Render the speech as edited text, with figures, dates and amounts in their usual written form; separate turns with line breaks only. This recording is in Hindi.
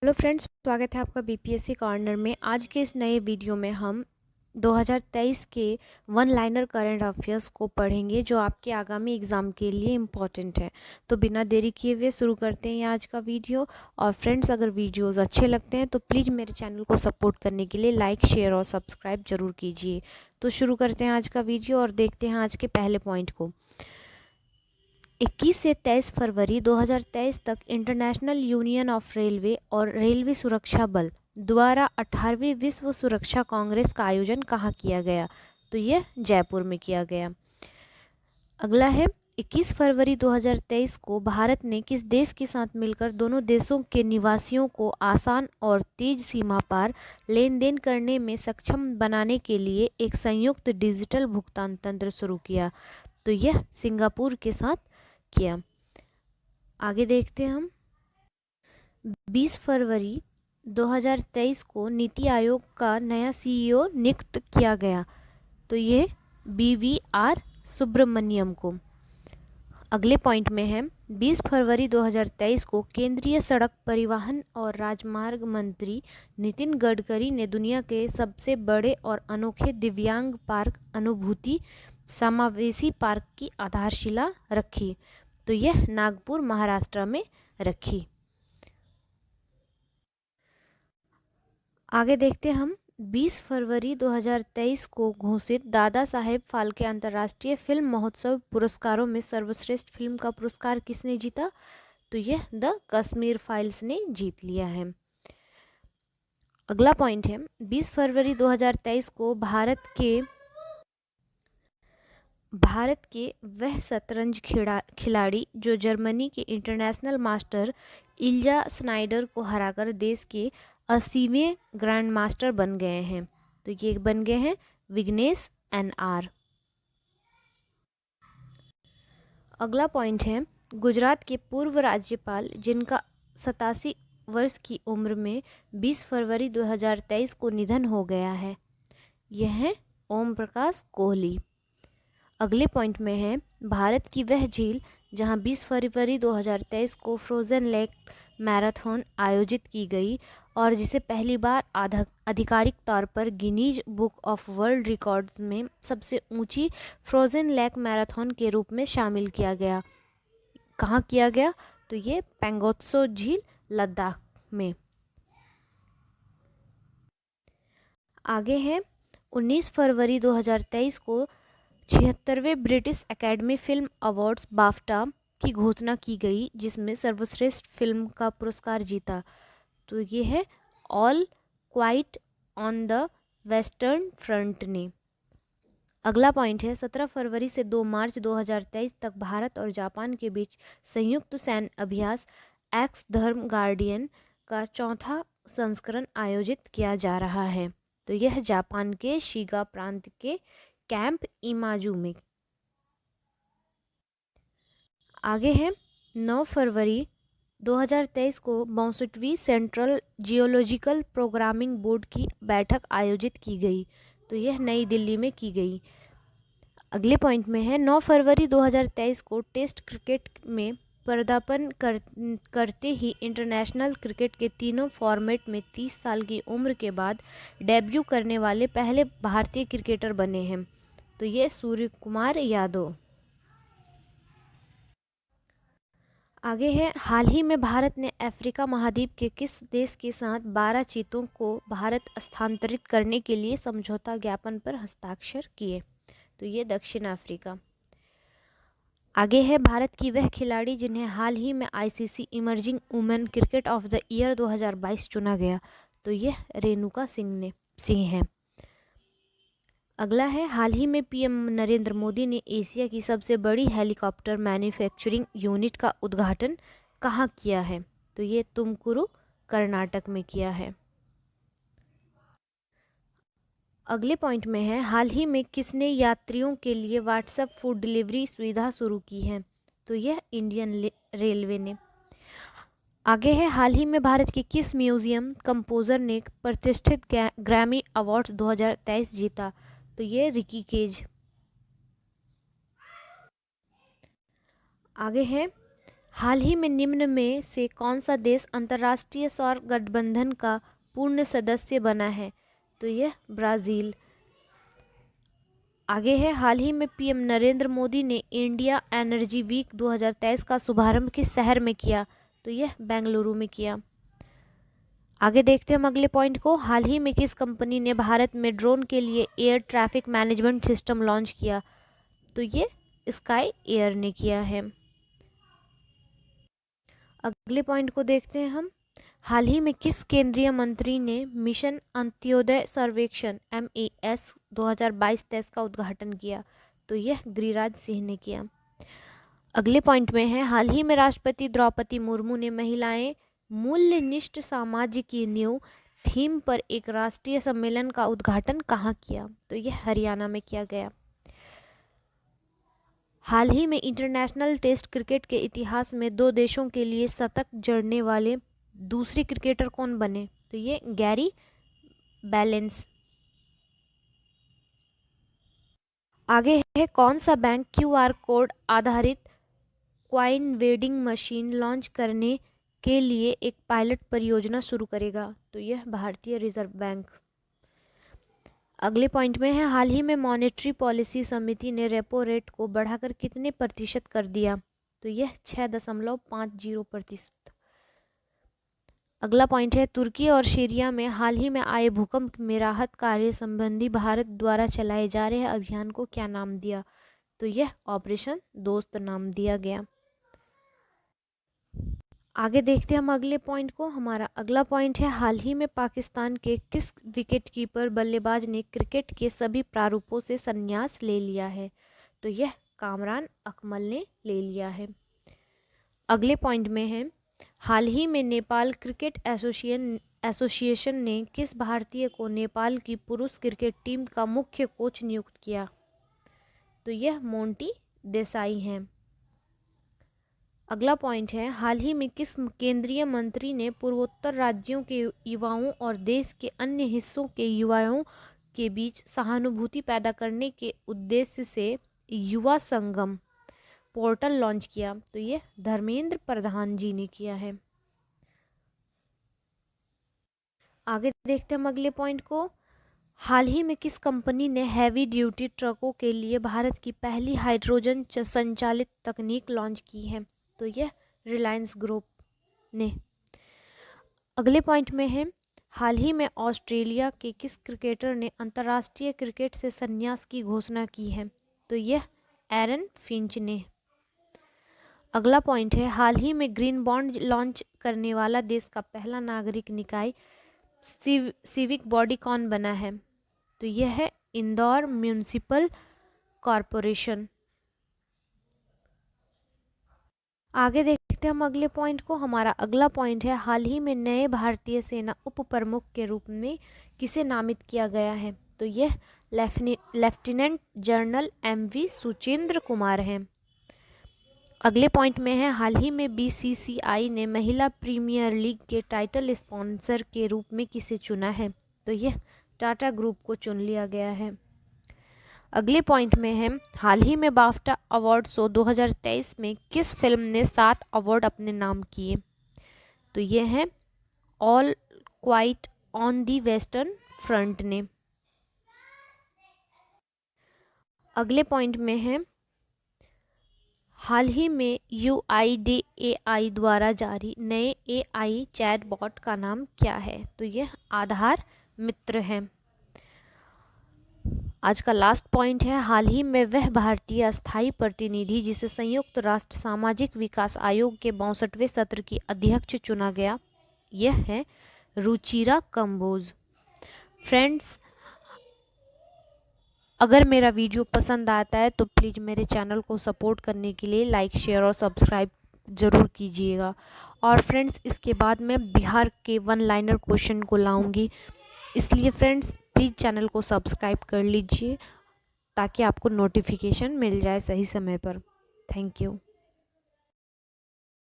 हेलो फ्रेंड्स, स्वागत है आपका बीपीएससी कॉर्नर में। आज के इस नए वीडियो में हम 2023 के वन लाइनर करंट अफेयर्स को पढ़ेंगे जो आपके आगामी एग्ज़ाम के लिए इम्पॉर्टेंट है। तो बिना देरी किए हुए शुरू करते हैं आज का वीडियो। और फ्रेंड्स, अगर वीडियोस अच्छे लगते हैं तो प्लीज़ मेरे चैनल को सपोर्ट करने के लिए लाइक, शेयर और सब्सक्राइब जरूर कीजिए। तो शुरू करते हैं आज का वीडियो और देखते हैं आज के पहले पॉइंट को। 21 से 23 फरवरी 2023 तक इंटरनेशनल यूनियन ऑफ रेलवे और रेलवे सुरक्षा बल द्वारा 18वीं विश्व सुरक्षा कांग्रेस का आयोजन कहाँ किया गया? तो यह जयपुर में किया गया। अगला है, 21 फरवरी 2023 को भारत ने किस देश के साथ मिलकर दोनों देशों के निवासियों को आसान और तेज सीमा पार लेन देन करने में सक्षम बनाने के लिए एक संयुक्त डिजिटल भुगतान तंत्र शुरू किया? तो यह सिंगापुर के साथ किया। आगे देखते हैं हम। 20 फरवरी 2023 को नीति आयोग का नया सीईओ नियुक्त किया गया। तो ये BVR सुब्रमण्यम को। अगले पॉइंट में है, 20 फरवरी 2023 को केंद्रीय सड़क परिवहन और राजमार्ग मंत्री नितिन गडकरी ने दुनिया के सबसे बड़े और अनोखे दिव्यांग पार्क अनुभूति समावेशी पार्क की आधारशिला रखी। तो यह नागपुर, महाराष्ट्र में रखी। आगे देखते हम। 20 फरवरी 2023 को घोषित दादा साहेब फाल्के अंतर्राष्ट्रीय फिल्म महोत्सव पुरस्कारों में सर्वश्रेष्ठ फिल्म का पुरस्कार किसने जीता? तो यह द कश्मीर फाइल्स ने जीत लिया है। अगला पॉइंट है, 20 फरवरी 2023 को भारत के वह शतरंज खिलाड़ी जो जर्मनी के इंटरनेशनल मास्टर इल्जा स्नाइडर को हराकर देश के 80वें ग्रैंड मास्टर बन गए हैं। तो ये बन गए हैं विघ्नेश NR। अगला पॉइंट है, गुजरात के पूर्व राज्यपाल जिनका 87 वर्ष की उम्र में 20 फरवरी 2023 को निधन हो गया है, यह है ओम प्रकाश कोहली। अगले पॉइंट में है, भारत की वह झील जहां 20 फरवरी 2023 को फ्रोजन लेक मैराथन आयोजित की गई और जिसे पहली बार आधिकारिक तौर पर Guinness book of world records में सबसे ऊंची फ्रोजन लेक मैराथन के रूप में शामिल किया गया। कहाँ किया गया? तो ये पेंगोत्सो झील, लद्दाख में। आगे है, 19 फरवरी 2023 को 76वें British Academy Film Awards BAFTA की घोषणा की गई जिसमें सर्वश्रेष्ठ फिल्म का पुरस्कार जीता। तो ये है all quite on the western front ने। अगला पॉइंट है, 17 फरवरी से 2 मार्च 2023 तक भारत और जापान के बीच संयुक्त सैन्य अभ्यास एक्स धर्म गार्डियन का चौथा संस्करण आयोजित किया जा रहा है। तो यह जापान के शिगा प्रांत के कैंप इमाजू में। आगे है, 9 फरवरी 2023 को 62वीं सेंट्रल जियोलॉजिकल प्रोग्रामिंग बोर्ड की बैठक आयोजित की गई। तो यह नई दिल्ली में की गई। अगले पॉइंट में है, 9 फरवरी 2023 को टेस्ट क्रिकेट में पदार्पण करते ही इंटरनेशनल क्रिकेट के तीनों फॉर्मेट में 30 साल की उम्र के बाद डेब्यू करने वाले पहले भारतीय क्रिकेटर बने हैं। तो ये सूर्य कुमार यादव। आगे है, हाल ही में भारत ने अफ्रीका महाद्वीप के किस देश के साथ 12 चीतों को भारत स्थानांतरित करने के लिए समझौता ज्ञापन पर हस्ताक्षर किए? तो ये दक्षिण अफ्रीका। आगे है, भारत की वह खिलाड़ी जिन्हें हाल ही में ICC emerging women cricket of the year 2022 चुना गया। तो यह रेणुका सिंह है। अगला है, हाल ही में PM नरेंद्र मोदी ने एशिया की सबसे बड़ी हेलीकॉप्टर मैन्युफैक्चरिंग यूनिट का उद्घाटन कहाँ किया है? तो ये तुमकुरु, कर्नाटक में किया है। अगले पॉइंट में है, हाल ही में किसने यात्रियों के लिए व्हाट्सएप फूड डिलीवरी सुविधा शुरू की है? तो यह इंडियन रेलवे ने। आगे है, हाल ही में भारत के किस म्यूजियम कंपोजर ने प्रतिष्ठित ग्रैमी अवार्ड्स 2023 जीता? तो ये रिकी केज। आगे है, हाल ही में निम्न में से कौन सा देश अंतर्राष्ट्रीय सौर गठबंधन का पूर्ण सदस्य बना है? तो यह ब्राज़ील। आगे है, हाल ही में पीएम नरेंद्र मोदी ने इंडिया एनर्जी वीक 2023 का शुभारंभ किस शहर में किया? तो यह बेंगलुरु में किया। आगे देखते हैं हम अगले पॉइंट को। हाल ही में किस कंपनी ने भारत में ड्रोन के लिए air traffic management system launch किया? तो ये स्काई एयर ने किया है। अगले पॉइंट को देखते हैं हम। हाल ही में किस केंद्रीय मंत्री ने मिशन अंत्योदय सर्वेक्षण MES 2022-23 का उद्घाटन किया? तो यह गिरिराज सिंह ने किया। अगले पॉइंट में है, हाल ही में राष्ट्रपति द्रौपदी मुर्मू ने महिलाएं मूल्यनिष्ठ समाज की नींव थीम पर एक राष्ट्रीय सम्मेलन का उद्घाटन कहाँ किया? तो यह हरियाणा में किया गया। हाल ही में इंटरनेशनल टेस्ट क्रिकेट के इतिहास में 2 देशों के लिए शतक जड़ने वाले दूसरे क्रिकेटर कौन बने? तो ये गैरी बैलेंस। आगे है, कौन सा बैंक QR कोड आधारित क्वाइन वेंडिंग मशीन लॉन्च करने के लिए एक पायलट परियोजना शुरू करेगा? तो यह भारतीय रिजर्व बैंक। अगले पॉइंट में है, हाल ही में मॉनेटरी पॉलिसी समिति ने रेपो रेट को बढ़ाकर कितने प्रतिशत कर दिया? तो यह 6.50%। अगला पॉइंट है, तुर्की और सीरिया में हाल ही में आए भूकंप में राहत कार्य संबंधी भारत द्वारा चलाए जा रहे अभियान को क्या नाम दिया? तो यह ऑपरेशन दोस्त नाम दिया गया। आगे देखते हैं हम अगले पॉइंट को। हमारा अगला पॉइंट है, हाल ही में पाकिस्तान के किस विकेट कीपर बल्लेबाज ने क्रिकेट के सभी प्रारूपों से संन्यास ले लिया है? तो यह कामरान अकमल ने ले लिया है। अगले पॉइंट में है, हाल ही में नेपाल क्रिकेट एसोसिएशन ने किस भारतीय को नेपाल की पुरुष क्रिकेट टीम का मुख्य कोच नियुक्त किया? तो यह मोंटी देसाई हैं। अगला पॉइंट है, हाल ही में किस केंद्रीय मंत्री ने पूर्वोत्तर राज्यों के युवाओं और देश के अन्य हिस्सों के युवाओं के बीच सहानुभूति पैदा करने के उद्देश्य से युवा संगम पोर्टल लॉन्च किया? तो ये धर्मेंद्र प्रधान जी ने किया है। आगे देखते हैं हम अगले पॉइंट को। हाल ही में किस कंपनी ने हैवी ड्यूटी ट्रकों के लिए भारत की पहली हाइड्रोजन संचालित तकनीक लॉन्च की है? तो यह रिलायंस ग्रुप ने। अगले पॉइंट में है, हाल ही में ऑस्ट्रेलिया के किस क्रिकेटर ने अंतर्राष्ट्रीय क्रिकेट से संन्यास की घोषणा की है? तो यह एरन फिंच ने। अगला पॉइंट है, हाल ही में ग्रीन बॉन्ड लॉन्च करने वाला देश का पहला नागरिक निकाय सिविक बॉडी कौन बना है? तो यह है इंदौर म्यूनिसिपल कॉरपोरेशन। आगे देखते हैं हम अगले पॉइंट को। हमारा अगला पॉइंट है, हाल ही में नए भारतीय सेना उप प्रमुख के रूप में किसे नामित किया गया है? तो यह lieutenant general MV Suchendra Kumar हैं। अगले पॉइंट में है, हाल ही में BCCI ने महिला प्रीमियर लीग के टाइटल स्पॉन्सर के रूप में किसे चुना है? तो यह टाटा ग्रुप को चुन लिया गया है। अगले पॉइंट में है, हाल ही में बाफ्टा अवार्ड शो 2023 में किस फिल्म ने 7 अवार्ड अपने नाम किए? तो ये है all quite on the western front ने। अगले पॉइंट में है, हाल ही में UIDAI द्वारा जारी नए AI चैटबॉट का नाम क्या है? तो यह आधार मित्र है। आज का लास्ट पॉइंट है, हाल ही में वह भारतीय स्थायी प्रतिनिधि जिसे संयुक्त राष्ट्र सामाजिक विकास आयोग के 62वें सत्र की अध्यक्ष चुना गया, यह है रुचिरा कंबोज। फ्रेंड्स, अगर मेरा वीडियो पसंद आता है तो प्लीज़ मेरे चैनल को सपोर्ट करने के लिए लाइक शेयर और सब्सक्राइब ज़रूर कीजिएगा। और फ्रेंड्स, इसके बाद मैं बिहार के 1 लाइनर क्वेश्चन को लाऊंगी, इसलिए फ्रेंड्स प्लीज़ चैनल को सब्सक्राइब कर लीजिए ताकि आपको नोटिफिकेशन मिल जाए सही समय पर। Thank you.